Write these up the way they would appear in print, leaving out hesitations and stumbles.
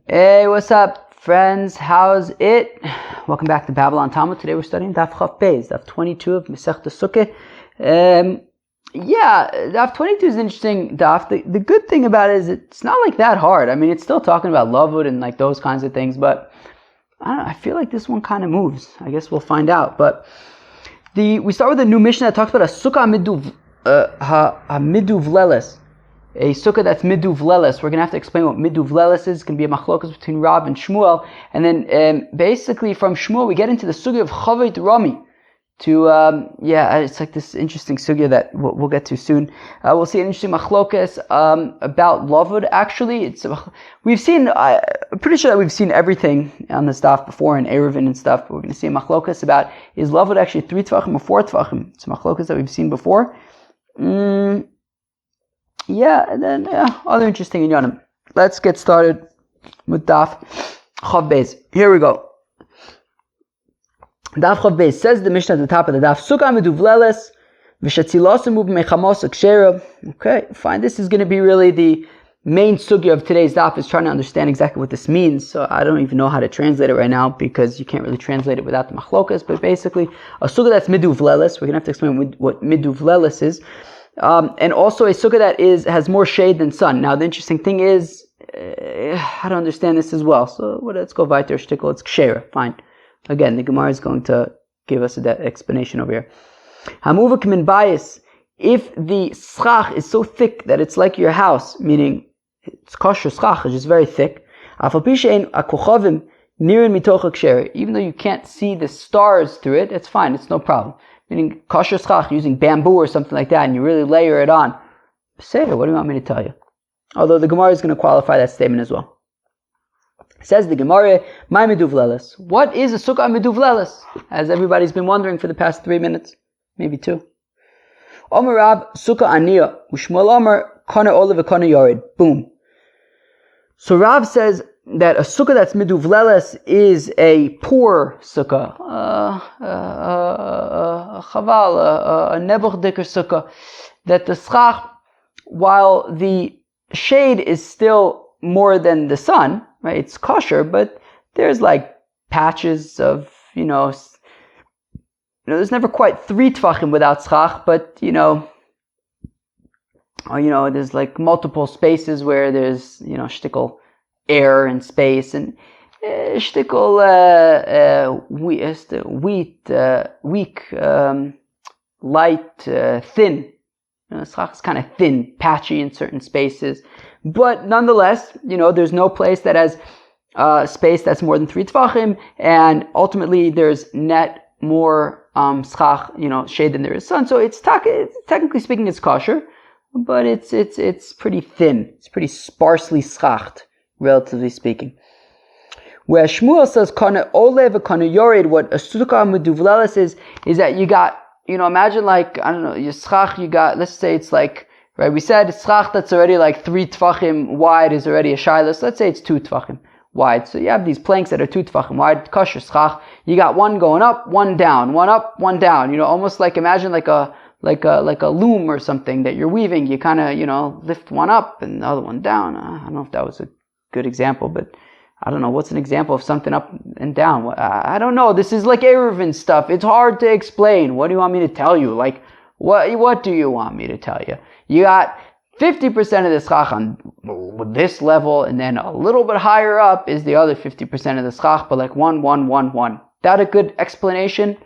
Hey, what's up, friends? How's it? Welcome back to Babylon Talmud. Today we're studying Daf Chav Beis, Daf 22 of Masechta Sukkah. Daf 22 is an interesting Daf. The good thing about it is it's not like that hard. I mean, it's still talking about Lavud and like those kinds of things, but I don't know, I feel like this one kind of moves. I guess we'll find out. But we start with a new Mishnah that talks about a Sukkah miduvleles. A sukkah that's miduvleles. We're going to have to explain what miduvleles is. It's going to be a machlokas between Rav and Shmuel. And then basically from Shmuel we get into the sugya of Havot ramee. It's like this interesting sugya that we'll get to soon. We'll see an interesting machlokas about lavud. Actually, I'm pretty sure that we've seen everything on the stuff before in Eruvin and stuff. But we're going to see a machlokas about, is lavud actually 3 tvachim or 4 tvachim? It's a machlokas that we've seen before. And then other interesting inyanim. Let's get started with Daf Chav Beis. Here we go. Daf Chav Beis says the Mishnah at the top of the Daf. Sukkah miduvleles v'shetzilasim ub'mechamos akshera. Okay, fine. This is going to be really the main sugya of today's Daf. Is trying to understand exactly what this means. So I don't even know how to translate it right now because you can't really translate it without the machlokas. But basically, a sugya that's miduvleles. We're going to have to explain what miduvleles is. And also a sukkah that has more shade than sun. Now the interesting thing is, I don't understand this as well. So let's go weiter shtickle. It's kshera. Fine. Again, the Gemara is going to give us that explanation over here. Hamuva kamin bayis. If the schach is so thick that it's like your house, meaning it's kosher schach, it's just very thick. Afalpishein akochavim nirin mitocha kshera. Even though you can't see the stars through it, it's fine. It's no problem. Meaning kosher schach, using bamboo or something like that, and you really layer it on. Seder, what do you want me to tell you? Although the Gemara is going to qualify that statement as well. Says the Gemara, my miduvleles. What is a sukkah miduvleles? As everybody's been wondering for the past 3 minutes, maybe 2. Omer Rab sukkah aniya, u'shmuel Omer kana olav kana yored. Boom. So Rav says that a sukkah that's miduvleles is a poor sukkah, a chaval, a nebuch dicker sukkah, that the schach, while the shade is still more than the sun, right? It's kosher, but there's like patches of, there's never quite 3 tvachim without schach, but there's like multiple spaces where there's, shtickle air and space, and shtickle weak, light, thin. Schach is kind of thin, patchy in certain spaces, but nonetheless, there's no place that has space that's more than 3 tvachim, and ultimately there's net more schach, shade than there is sun. So it's technically speaking, it's kosher, but it's pretty thin. It's pretty sparsely schacht, relatively speaking. Where Shmuel says kana olev kana yored, what a sukkah miduvleles is that you got, imagine like, I don't know, your schach, you got, let's say it's like, right, we said schach that's already like 3 tvachim wide is already a shilas. Let's say it's 2 tvachim wide. So you have these planks that are 2 tvachim wide, kosher schach. You got one going up, one down, one up, one down. Almost like, imagine like a loom or something that you're weaving. You kind of, lift one up and the other one down. I don't know if that was a good example, but I don't know. What's an example of something up and down? I don't know. This is like Eruvin stuff. It's hard to explain. What do you want me to tell you? Like, what do you want me to tell you? You got 50% of the schach on this level, and then a little bit higher up is the other 50% of the schach, but like 1, 1, 1, 1. That a good explanation?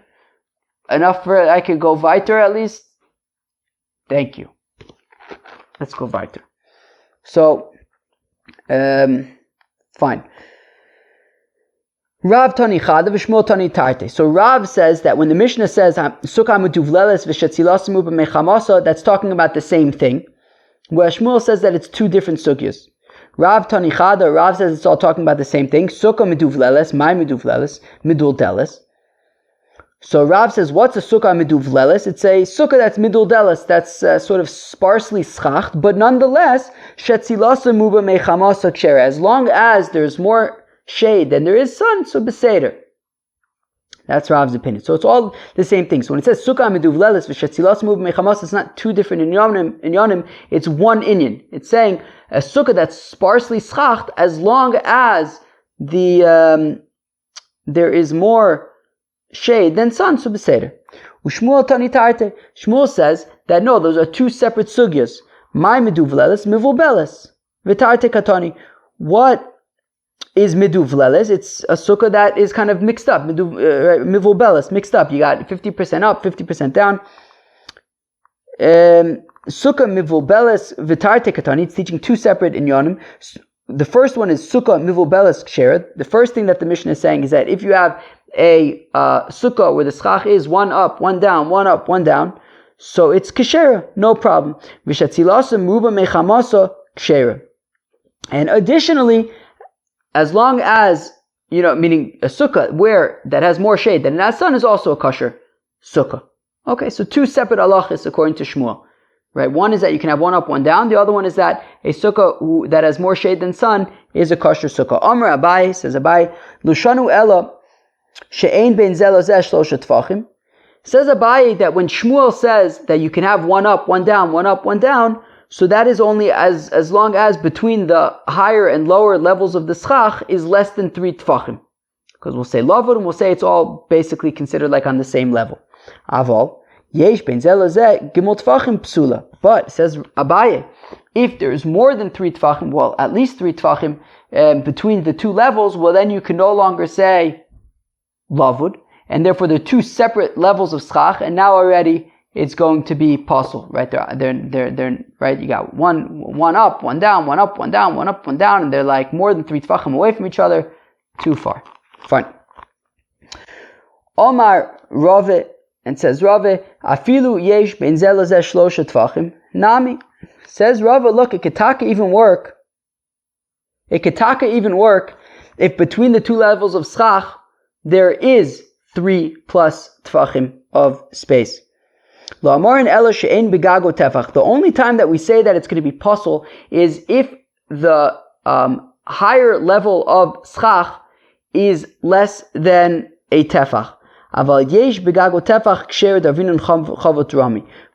Enough for I could go weiter at least? Thank you. Let's go weiter. So, fine. Rav Tani Chada v'Shmuel Tani Tarte. So Rav says that when the Mishnah says Sukkah miduvleles v'shetzilasim ub'mechamasa, that's talking about the same thing. Where Shmuel says that it's 2 different sugyas. Rav Tani Chada, Rav says it's all talking about the same thing. Sukkah miduvleles, my miduvleles, miduldeles. So Rav says, what's a sukkah miduvleles? It's a sukkah that's miduldeles, that's sort of sparsely schacht, but nonetheless, shetzilasa muba mechamasa kshera. As long as there's more shade than there is sun, so beseder. That's Rav's opinion. So it's all the same thing. So when it says Sukkah meduvlelis v'shetzilas muv mechamos, it's not two different inyanim. It's one inyan. It's saying a sukkah that's sparsely schacht, as long as there is more shade than sun. So beseder. Ushmuel tani tarte. Shmuel says that no, those are two separate sugyas. My meduvlelis mivulbelis v'tarte katani. What is miduvleles? It's a sukkah that is kind of mixed up. Mivulbelis, mixed up. You got 50% up, 50% down. Sukkah mivulbelis v'tarte katani. It's teaching two separate inyanim. The first one is sukkah mivulbelis ksher. The first thing that the Mishnah is saying is that if you have a sukkah where the schach is one up, one down, one up, one down, so it's ksher, no problem. V'shatzilasa muba mechamasa ksher. And additionally, as long as, meaning a sukkah where that has more shade than that sun is also a kosher sukkah. Okay, so two separate halachas according to Shmuel. Right? One is that you can have one up, one down. The other one is that a sukkah that has more shade than sun is a kosher sukkah. Amr Abai, says Abai, Lushanu Ella, She'ein ben zelazeh shlosha tfachim. Says Abai that when Shmuel says that you can have one up, one down, one up, one down, so that is only as long as between the higher and lower levels of the schach is less than 3 tfachim. Because we'll say lavud and we'll say it's all basically considered like on the same level. Aval, yesh ben zelazeh gimel tfachim psula. But, says Abaye, if there's more than 3 tfachim, well, at least 3 tfachim between the two levels, well then you can no longer say lavud. And therefore they're two separate levels of schach, and now already it's going to be possible, right? They're right. You got one up, one down, one up, one down, one up, one down, and they're like more than 3 tfachim away from each other. Too far. Fine. Omar Rave, and says Rave, afilu yesh ben zelazeh shlosha tfachim nami. Says Rave, look, it could taka even work. It could taka even work if between the two levels of schach there is 3 plus tfachim of space. The only time that we say that it's going to be puzzle is if the higher level of schach is less than a tefach.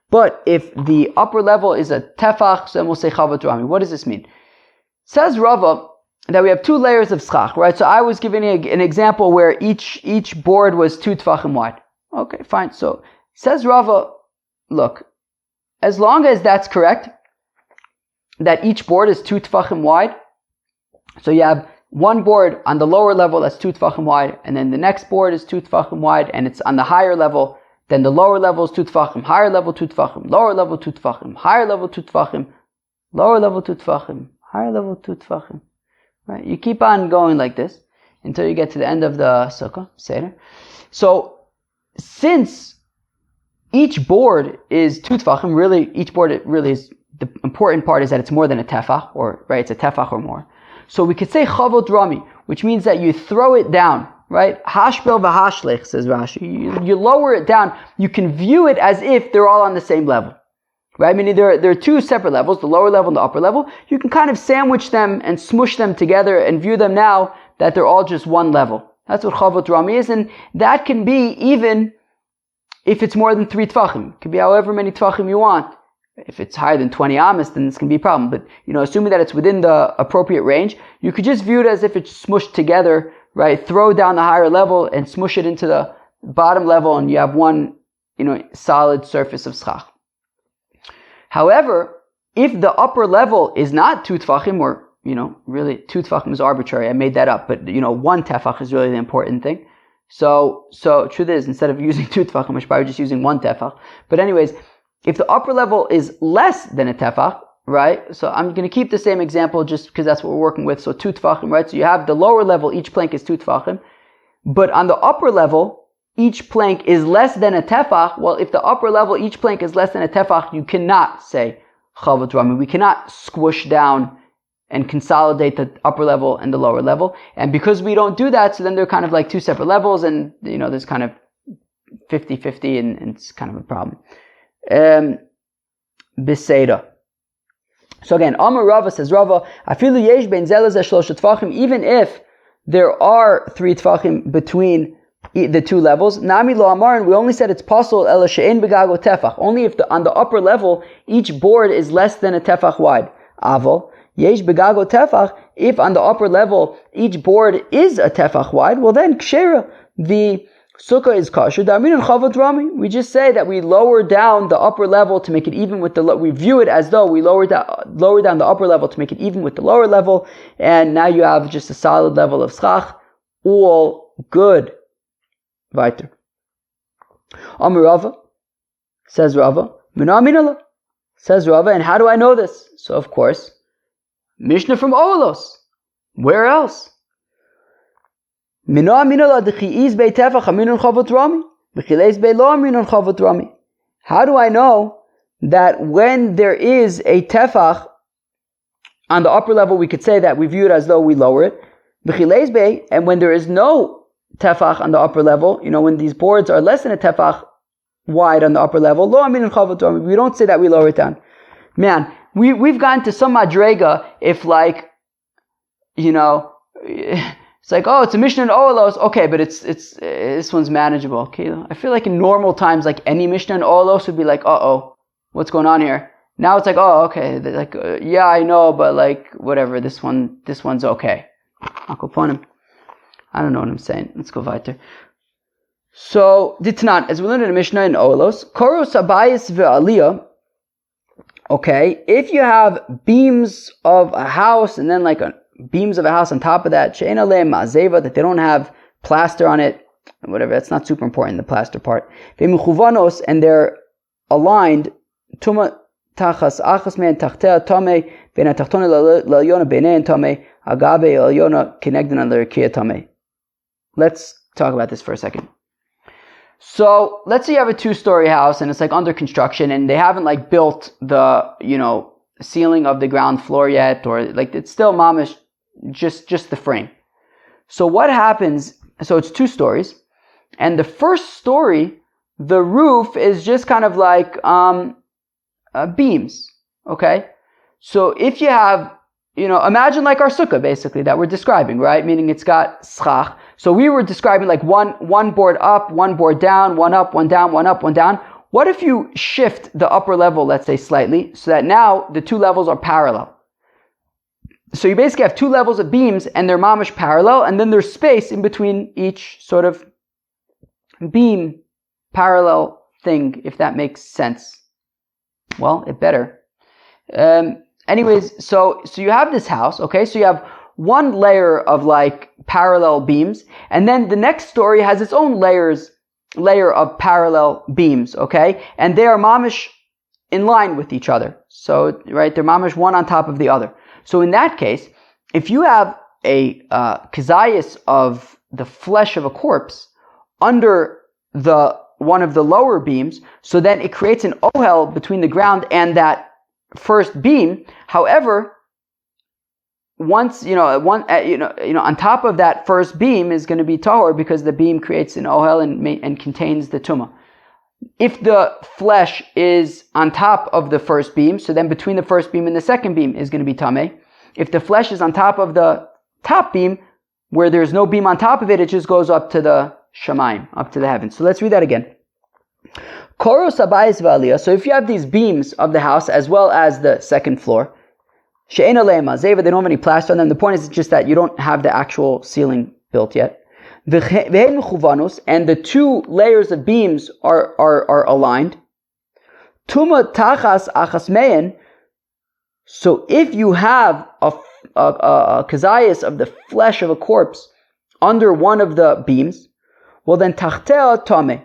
But if the upper level is a tefach, so then we'll say Havot Rami. What does this mean? Says Rava that we have 2 layers of schach, right? So I was giving an example where each board was 2 tefachim wide. Okay, fine. So says Rava, look, as long as that's correct, that each board is 2 tefachim wide, so you have one board on the lower level that's 2 tefachim wide, and then the next board is 2 tefachim wide, and it's on the higher level, then the lower level is 2 tefachim, higher level 2 tefachim, lower level 2 tefachim, higher level 2 tefachim, lower level 2 tefachim, higher level 2 tefachim. Right? You keep on going like this until you get to the end of the sukkah, seder. So, since each board is 2 tefachim, really, each board really is, the important part is that it's more than a tefach, or, right, it's a tefach or more. So we could say Havot Rami, which means that you throw it down, right? Hashbel v'hashlech, says Rashi. You lower it down, you can view it as if they're all on the same level. Right? I mean, there are 2 separate levels, the lower level and the upper level. You can kind of sandwich them and smush them together and view them now that they're all just one level. That's what Havot Rami is, and that can be even if it's more than 3 tefachim. It can be however many tefachim you want. If it's higher than 20 amas, then it's going to be a problem. But, assuming that it's within the appropriate range, you could just view it as if it's smushed together, right? Throw down the higher level and smush it into the bottom level, and you have one, solid surface of schach. However, if the upper level is not 2 tefachim, or, really 2 tefachim is arbitrary, I made that up, but, 1 tefach is really the important thing. So truth is, instead of using 2 tefachim, I should probably just using 1 tefach. But anyways, if the upper level is less than a tefach, right? So I'm going to keep the same example just because that's what we're working with. So 2 tefachim, right? So you have the lower level, each plank is 2 tefachim. But on the upper level, each plank is less than a tefach. Well, if the upper level, each plank is less than a tefach, you cannot say Havot Rami. We cannot squish down and consolidate the upper level and the lower level. And because we don't do that, so then they're kind of like 2 separate levels, and, there's kind of 50-50, and it's kind of a problem. Beseda. So again, Amar Rava, says Rava, afilu yesh ben zelazeh shlosha tefachim, even if there are 3 tefachim between the two levels. Nami lo amar, and we only said it's possible ela she'en begago tefach. Only if on the upper level each board is less than a tefach wide. Avo yesh begago tefach. If on the upper level each board is a tefach wide, well then kshera, the sukkah is kosher. Darmin and Havot ramee. We just say that we lower down the upper level to make it even with the. We view it as though we lower down the upper level to make it even with the lower level, and now you have just a solid level of schach. All good. Weiter. Amar Rava, says Rava. Mina minala, says Rava. And how do I know this? So of course, Mishnah from Olos. Where else? Mina minala dechi'iz bei tefach aminun Havot ramee, bechileis bei lo aminun Havot ramee. How do I know that when there is a tefach on the upper level, we could say that we view it as though we lower it. Bechileis bei, and when there is no tefach on the upper level, when these boards are less than a tefach wide on the upper level, lo aminun Havot ramee, we don't say that we lower it down. Man, we've gotten to some madrega if it's like, oh, it's a Mishnah in Olos. Okay, but it's this one's manageable. Okay, I feel like in normal times, like any Mishnah in Olos would be like, uh-oh, what's going on here? Now it's like, oh, okay, like yeah, I know, but like whatever, this one's okay. Akoponim. I don't know what I'm saying. Let's go weiter. So Ditnan, as we learned in the Mishnah in Olos, Koros Abayis ve'Aliyah. Okay, if you have beams of a house and then beams of a house on top of that, she'ein aleim ma'azeva, that they don't have plaster on it, whatever, that's not super important, the plaster part. Ve'mechuvanos, and they're aligned, tuma tachas achas me'en tachtea tamei, ve'na tachtona la'yona beinein tamei, agabe la'yona kinegdan l'rekia tamei. Let's talk about this for a second. So let's say you have a 2-story house and it's under construction and they haven't built the ceiling of the ground floor yet, or it's still mamish just the frame. So what happens? So it's 2 stories, and the first story, the roof is just kind of beams. Okay, so if you have imagine our sukkah basically that we're describing, right? Meaning it's got schach. So we were describing one board up, one board down, one up, one down, one up, one down. What if you shift the upper level, let's say slightly, so that now the 2 levels are parallel? So you basically have 2 levels of beams and they're mamish parallel, and then there's space in between each sort of beam parallel thing, if that makes sense. Well, it better. Anyways, so you have this house, okay? So you have one layer of parallel beams, and then the next story has its own layer of parallel beams, okay? And they are mamish in line with each other. So, right, they're mamish one on top of the other. So in that case, if you have a kazayas of the flesh of a corpse under one of the lower beams, so then it creates an ohel between the ground and that first beam. However, once on top of that first beam is going to be tahor, because the beam creates an ohel and contains the tumah. If the flesh is on top of the first beam, so then between the first beam and the second beam is going to be tameh. If the flesh is on top of the top beam, where there's no beam on top of it, it just goes up to the shamayim, up to the heavens. So let's read that again. Koros abayis v'aliyah. So if you have these beams of the house as well as the second floor, she'ein aleim ma'azeva, they don't have any plaster on them. The point is just that you don't have the actual ceiling built yet. V'hein mechuvanos, and the 2 layers of beams are aligned. Tuma tachas achas me'en. So if you have a kazayas of the flesh of a corpse under one of the beams, well then tachtea tameh.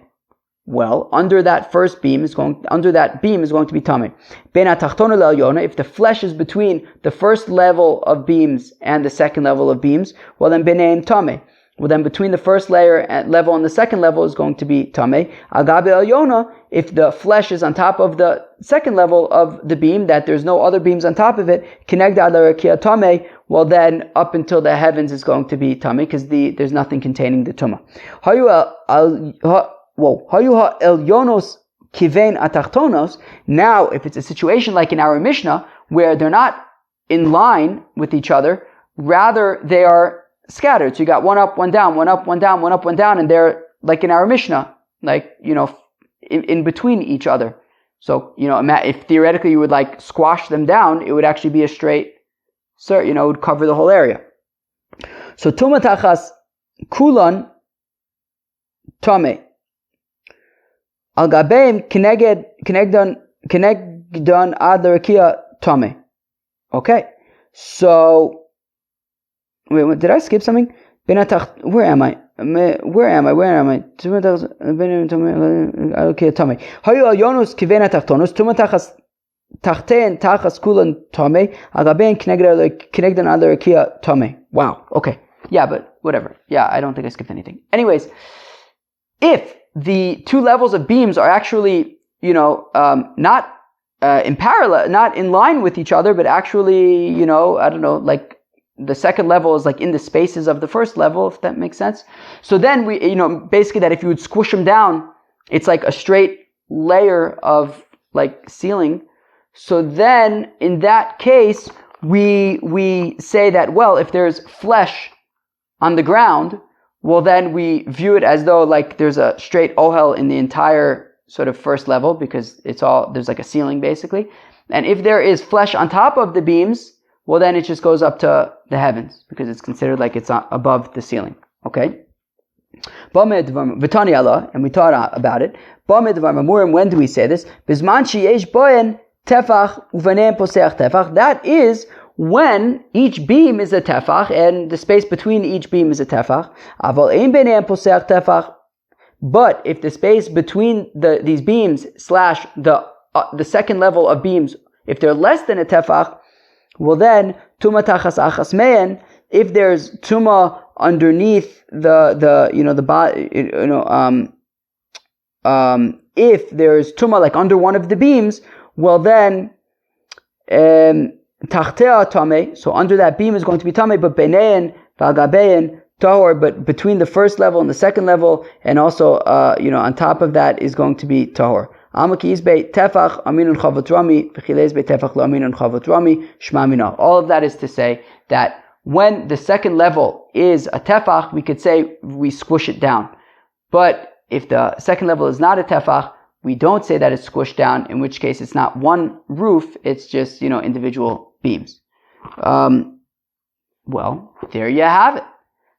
Well, under that beam is going to be tameh. Beina tachtona le'alyona, if the flesh is between the first level of beams and the second level of beams, well then beinein tameh. Well then between the first level and the second level is going to be tameh. Agabe alyona, if the flesh is on top of the second level of the beam, that there's no other beams on top of it, kinegda l'rekia tameh, well then up until the heavens is going to be tameh, because there's nothing containing the tumah. Elyonos kivein atachtonos. Now, if it's a situation like in our Mishnah, where they're not in line with each other, rather they are scattered. So you got one up, one down, one up, one down, one up, one down, and they're like in our Mishnah, like, in between each other. So, if theoretically you would like squash them down, it would actually be a straight, it would cover the whole area. So, Tuma Tachas Kulan Tame. Al Gabeim Kenegdan Ad Rakia Tame. Okay. So, wait, did I skip something? Where am I? Where am I? Okay, Tame. Hayu al Yonus Kivena Tachtonus, Tuma Tachas Tachten Tachas Kulan Tame, Al Gabein Kenegdan Ad Rakia Tame. Wow. Okay. Yeah, but whatever. Yeah, I don't think I skipped anything. Anyways, if the two levels of beams are actually, not in parallel, not in line with each other, but actually, I don't know, like the second level is like in the spaces of the first level, if that makes sense. So then we, basically that if you would squish them down, it's like a straight layer of like ceiling. So then in that case, we say that, well, if there's flesh on the ground, well, then we view it as though like there's a straight ohel in the entire sort of first level, because there's like a ceiling basically. And if there is flesh on top of the beams, well, then it just goes up to the heavens, because it's considered like it's above the ceiling. Okay? V'tani Allah, and we taught about it. When do we say this? That is when each beam is a tefach, and the space between each beam is a tefach. But if the space between these beams / the second level of beams, if they're less than a tefach, well then tuma tachas achas me'en. If there's tuma underneath if there's tuma like under one of the beams, well then tachtea tame. So under that beam is going to be tame, but beinein v'agabein tahor. But between the first level and the second level, and also on top of that is going to be tahor. All of that is to say that when the second level is a tefach, we could say we squish it down. But if the second level is not a tefach, we don't say that it's squished down, in which case it's not one roof, it's just, individual beams. Well, there you have it.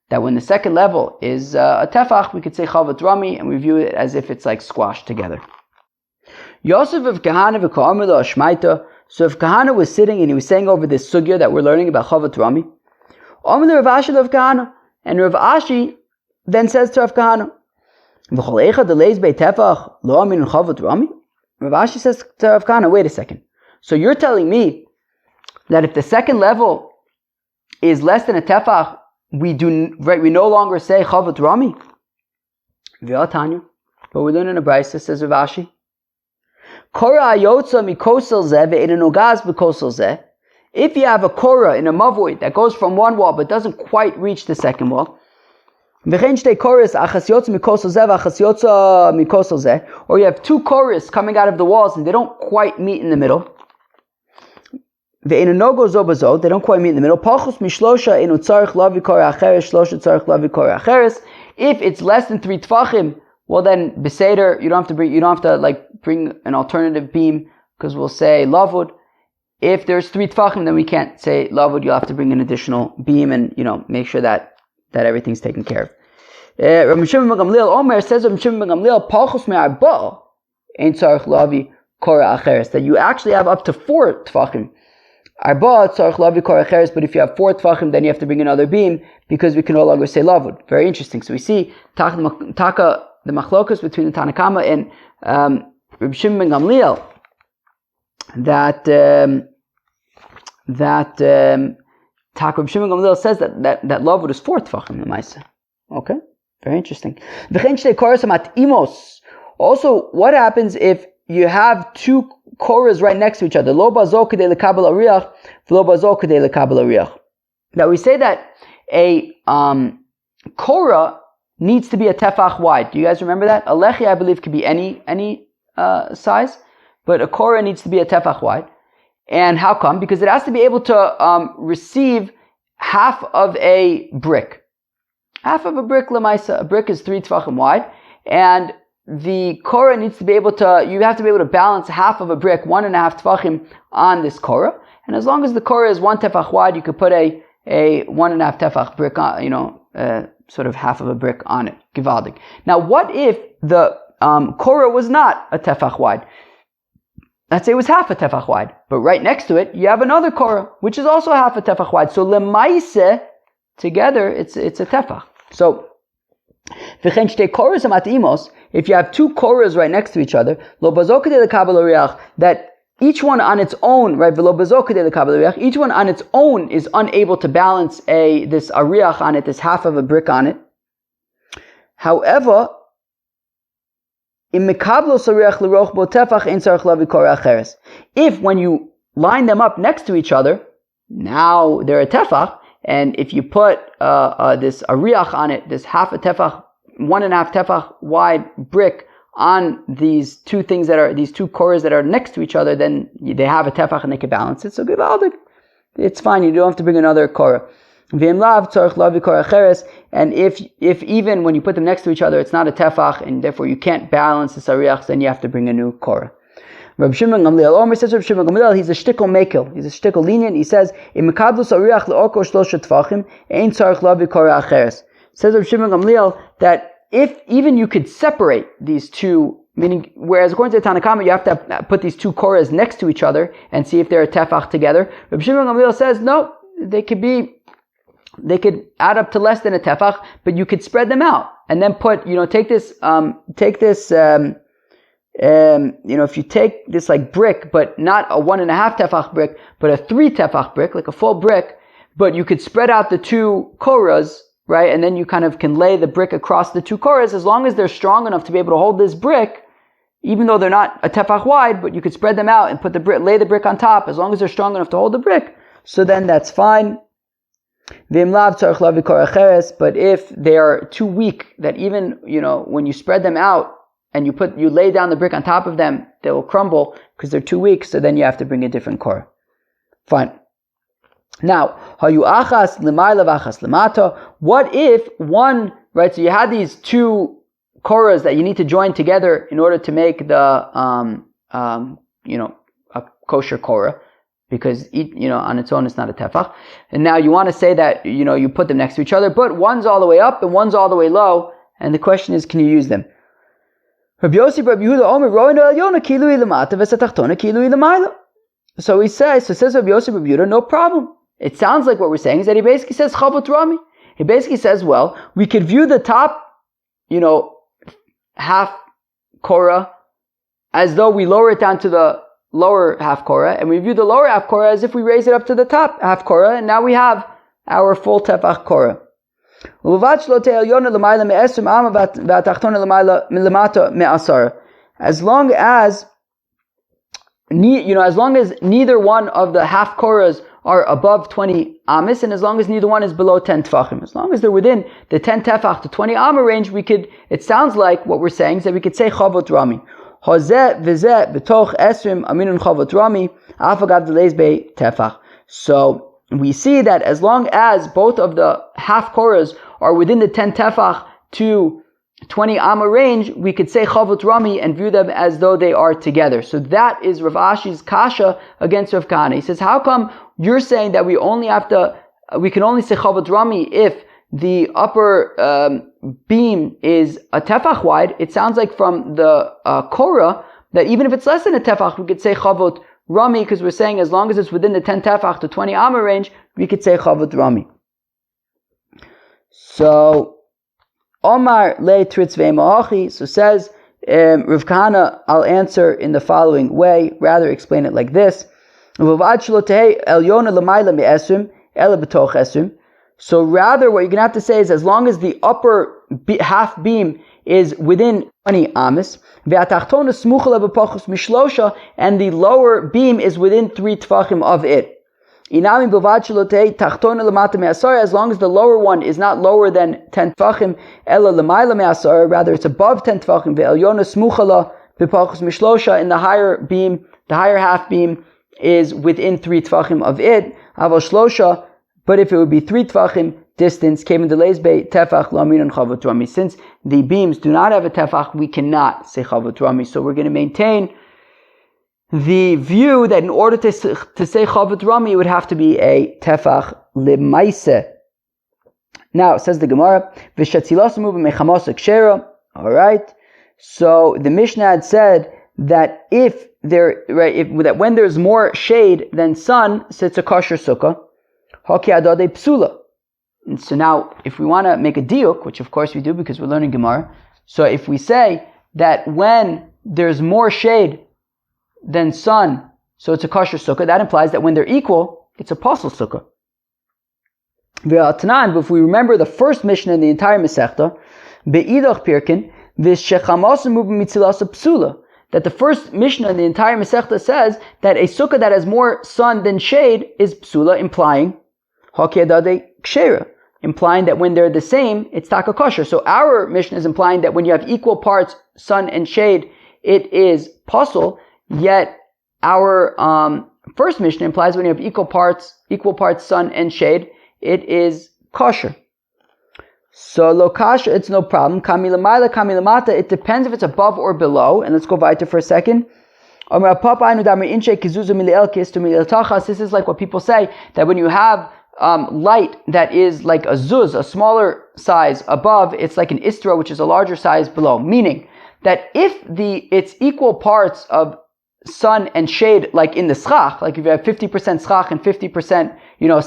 That when the second level is a tefach, we could say Havot ramee, and we view it as if it's like squashed together. Yosef of Kahana v'ka'amrila ashmaita. So if Kahana was sitting and he was saying over this sugya that we're learning about Havot ramee, Amr Rav Ashi of Kahana, and Rav Ashi then says to Rav Kahana, V'chol eicha delays bei tefach lo amin Havot ramee. Rav Ashi says to Rav Kahana, wait a second. So you're telling me that if the second level is less than a tefach, we no longer say Havot ramee? V'atanya, but we learn in a brayso, says Rav Ashi. If you have a korah in a mavoi that goes from one wall but doesn't quite reach the second wall, or you have two korahs coming out of the walls and they don't quite meet in the middle, they don't quite meet in the middle, if it's less than 3 tfachim, well then beseder, you don't have to bring an alternative beam, because we'll say lavud. If there's 3 tfachim, then we can't say lavud. You'll have to bring an additional beam and make sure that everything's taken care of. Rabbi Shimon ben Gamliel Omer says, Rabbi Shimon ben Gamliel pachos me'arba ein tzarich lavi korah acheres, that you actually have up to 4 tfachim. Arba tzarich lavi korah acheres, but if you have 4 tfachim, then you have to bring another beam, because we can no longer say lavud. Very interesting. So we see the machlokas between the Tanakama and Rabbi Shimon ben Gamliel, that Rabbi Shimon ben Gamliel says that lavud is 4 tfachim in the Maisa. Okay, very interesting. Also, what happens if you have 2 korahs right next to each other? Now we say that a korah needs to be a tefach wide. Do you guys remember that? A lechi, I believe, could be any size, but a korah needs to be a tefach wide. And how come? Because it has to be able to receive half of a brick. Half of a brick, lemaisa. A brick is 3 tefachim wide, and the korah needs to be able to, you have to be able to balance half of a brick, 1.5 tefachim on this korah. And as long as the korah is 1 tefach wide, you could put a 1.5 tefach brick on, sort of half of a brick on it. Givaldik. Now, what if the korah was not a tefach wide? Let's say it was half a tefach wide, but right next to it, you have another korah, which is also half a tefach wide. So lemaise, together, it's a tefach. So, if you have two korahs right next to each other, that each one on its own, right? Each one on its own is unable to balance this ariach on it, this half of a brick on it. However, if when you line them up next to each other, now they're a tefach, and if you put this ariach on it, this half a tefach, 1.5 tefach wide brick on these two things these two korahs that are next to each other, then they have a tefach and they can balance it. So it's fine. You don't have to bring another korah. And if even when you put them next to each other, it's not a tefach, and therefore you can't balance the ariach, then you have to bring a new korah. Reb Shimon Gamliel, Omer says Reb Shimon Gamliel, he's a shtickle mekel. He's a shtickle lenient. He says, "Im mekablos ariach leorko shlosha tefachim, ein tzarich lavi korah acheres." Says Reb Shimon Gamliel that if even you could separate these two, meaning whereas according to the Tanna Kama you have to put these two korahs next to each other and see if they're a tefach together. Reb Shimon Gamliel says no, they could add up to less than a tefach, but you could spread them out and then put, take this, if you take this like brick, but not a 1.5 tefach brick, but a 3 tefach brick, like a full brick, but you could spread out the two korahs, right? And then you kind of can lay the brick across the two korahs, as long as they're strong enough to be able to hold this brick, even though they're not a tefach wide, but you could spread them out and lay the brick on top, as long as they're strong enough to hold the brick. So then that's fine. But if they are too weak, that even, when you spread them out and you lay down the brick on top of them, they will crumble because they're too weak, so then you have to bring a different korah. Fine. Now, hayu achas l'mayla v'achas l'mata. What if one, right? So you had these two korahs that you need to join together in order to make the, a kosher korah, because on its own it's not a tefach. And now you want to say that you put them next to each other, but one's all the way up and one's all the way low. And the question is, can you use them? Rabbi Yossi, Rabbi Yehuda, Omer, Ro'enu Elyona kilui l'mata v'satachtona kilui l'mayla. So says Rabbi Yossi, Rabbi Yehuda, no problem. It sounds like what we're saying is that he basically says Havot ramee. He basically says, well, we could view the top, half korah as though we lower it down to the lower half korah, and we view the lower half korah as if we raise it up to the top half korah, and now we have our full tefach korah. As long as neither one of the half korahs are above 20 amis, and as long as neither one is below 10 tefachim, as long as they're within the 10 tefach to 20 amma range, it sounds like what we're saying is that we could say Havot ramee. So we see that as long as both of the half korahs are within the 10 tefach to 20 amma range, we could say Havot ramee and view them as though they are together. So that is Rav Ashi's kasha against Rav Kahana. He says, how come you're saying that we can only say Havot ramee if the upper beam is a tefach wide? It sounds like from the korah that even if it's less than a tefach, we could say Havot ramee, because we're saying as long as it's within the 10 tefach to 20 amma range, we could say Havot ramee. So Omar le tritzvei ma'achi. So says Rav Kahana, I'll answer in the following way, rather explain it like this. So rather what you're going to have to say is, as long as the upper half beam is within 20 amis, and the lower beam is within 3 tefachim of it. As long as the lower one is not lower than 10 tefachim, rather it's above 10 tefachim, and the higher beam, the higher half beam is within 3 tefachim of it. But if it would be 3 tefachim, distance. Since the beams do not have a tefach, we cannot say Havot ramee. So we're going to maintain the view that in order to say Havot ramee, it would have to be a tefach limaise. Now, says the Gemara, all right. So the Mishnah had said that that when there's more shade than sun, so it's a kosher sukkah. And so now, if we want to make a diuk, which of course we do because we're learning Gemara, so if we say that when there's more shade than sun, so it's a kosher sukkah, that implies that when they're equal, it's a pasul sukkah. But if we remember the first Mishnah in the entire Masechta, be'idach pirkin, that the first Mishnah in the entire Masechta says that a sukkah that has more sun than shade is psula, implying that when they're the same, it's taka kosher. So our Mishnah is implying that when you have equal parts sun and shade, it is pasul, yet our first Mishnah implies when you have equal parts sun and shade, it is kosher. So lo kasha, it's no problem. Kami l'mayla, kami l'mata, it depends if it's above or below. And let's go weiter for a second. This is like what people say, that when you have light that is like a zuz, a smaller size above, it's like an istra, which is a larger size below. Meaning that if it's equal parts of sun and shade, like in the schach, like if you have 50% schach and 50%,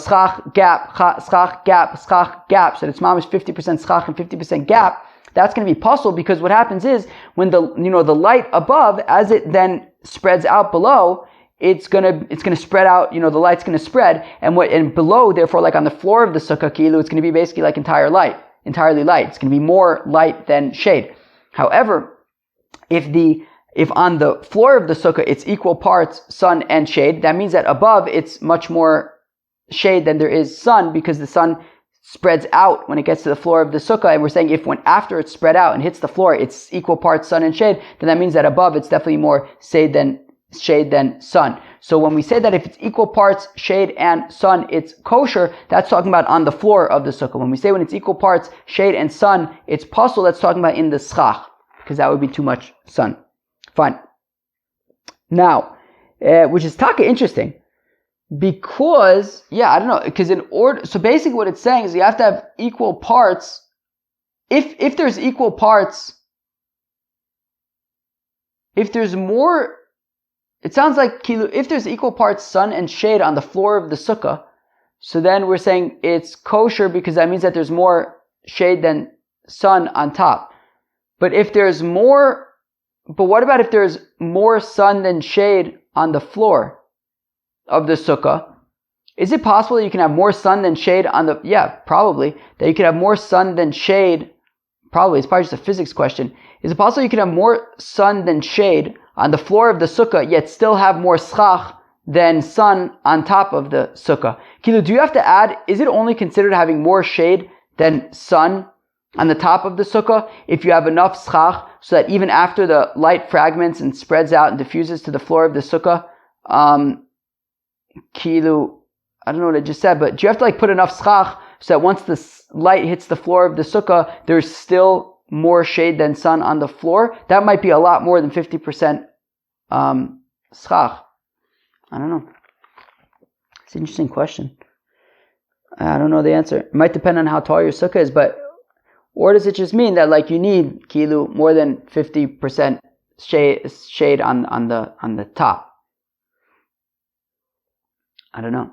schach gap, schach gap, schach gap, so it's mamish 50% schach and 50% gap, that's going to be pasul, because what happens is when the light above, as it then spreads out below, it's gonna spread out, the light's gonna spread, and below, therefore, like on the floor of the sukkah kilu, it's gonna be basically like entirely light. It's gonna be more light than shade. However, if on the floor of the sukkah it's equal parts sun and shade, that means that above it's much more shade than there is sun, because the sun spreads out when it gets to the floor of the sukkah, and we're saying after it's spread out and hits the floor, it's equal parts sun and shade, then that means that above it's definitely more shade than sun. So when we say that if it's equal parts shade and sun, it's kosher, that's talking about on the floor of the sukkah. When we say when it's equal parts shade and sun, it's pasul, that's talking about in the schach, because that would be too much sun. Fine. Now, which is taka interesting, because, I don't know, because so basically what it's saying is you have to have equal parts. If there's equal parts, if there's more, it sounds like if there's equal parts sun and shade on the floor of the sukkah, so then we're saying it's kosher because that means that there's more shade than sun on top. But what about if there's more sun than shade on the floor of the sukkah? Is it possible that you can have more sun than shade on the... Yeah, probably. That you could have more sun than shade... Probably. It's probably just a physics question. Is it possible you can have more sun than shade on the floor of the sukkah, yet still have more schach than sun on top of the sukkah? Kilu, do you have to add... Is it only considered having more shade than sun on the top of the sukkah if you have enough schach so that even after the light fragments and spreads out and diffuses to the floor of the sukkah, kilu, I don't know what I just said, but do you have to put enough schach so that once the light hits the floor of the sukkah, there's still more shade than sun on the floor? That might be a lot more than 50% schach. I don't know. It's an interesting question. I don't know the answer. It might depend on how tall your sukkah is, or does it just mean that you need kilu more than 50% shade on the top? I don't know.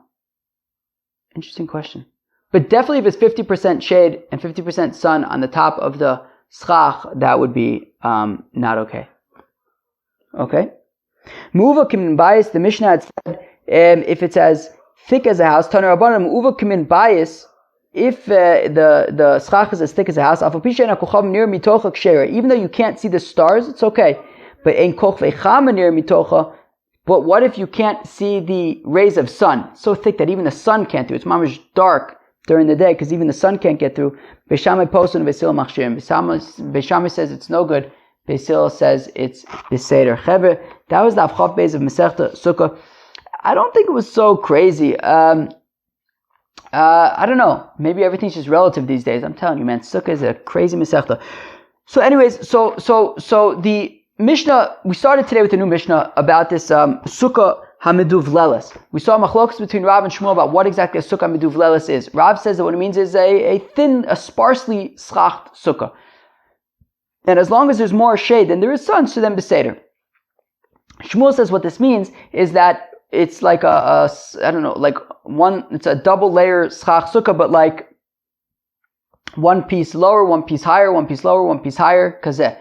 Interesting question. But definitely if it's 50% shade and 50% sun on the top of the schach, that would be not okay. Okay? Muva kimin bias, the Mishnah had said, if it's as thick as a house, Taner Rabbanan, muva kimin bias, if the schach is as thick as a house, even though you can't see the stars, it's okay. But but what if you can't see the rays of sun? It's so thick that even the sun can't do it. It's mamish dark during the day because even the sun can't get through. Beishamai says it's no good. Beisil says it's beseder. Chevre, that was the Avchav Beis of Masechta Sukkah. I don't think it was so crazy. I don't know. Maybe everything's just relative these days. I'm telling you, man, Sukkah is a crazy Masechta. So anyways, so the Mishnah, we started today with a new Mishnah about this Sukkah Hamiduvlelis. We saw machlokas between Rav and Shmuel about what exactly a Sukkah Hamiduvlelis is. Rav says that what it means is a thin, a sparsely schacht Sukkah. And as long as there's more shade than there is sun, so then beseder. Shmuel says what this means is that it's like it's a double layer schach sukkah, but like one piece lower, one piece higher, one piece lower, one piece higher, kazeh.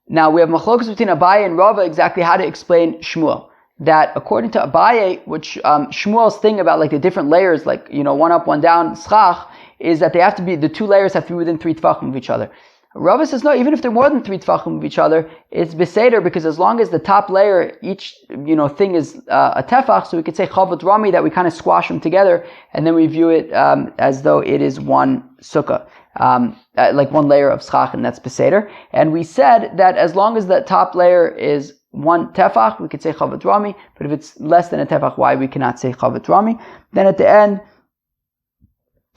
Now we have machlokas between Abaye and Rava exactly how to explain Shmuel. That according to Abaye, which Shmuel's thing about like the different layers, like, one up, one down, schach, is that the two layers have to be within 3 tefachim of each other. Rava says no, even if they're more than 3 tefachim of each other, it's beseder, because as long as the top layer, each thing is a tefach, so we could say Havot ramee, that we kind of squash them together, and then we view it as though it is one sukkah, like one layer of schach, and that's beseder. And we said that as long as the top layer is one tefach, we could say Havot ramee, but if it's less than a tefach, why we cannot say Havot ramee? Then at the end,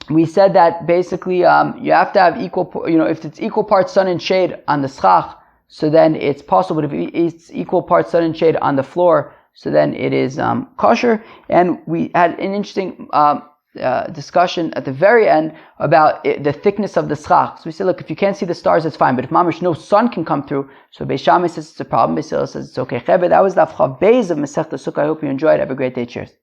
we said that basically you have to have equal, if it's equal parts sun and shade on the schach, so then it's possible. But if it's equal parts sun and shade on the floor, so then it is kosher. And we had an interesting discussion at the very end about the thickness of the schach. So we said, look, if you can't see the stars, it's fine. But if mamish no sun can come through, so Beis Shammai says it's a problem. Beis Hillel says it's okay. That was the Chav Beis of Masechta Sukkah. I hope you enjoyed. Have a great day. Cheers.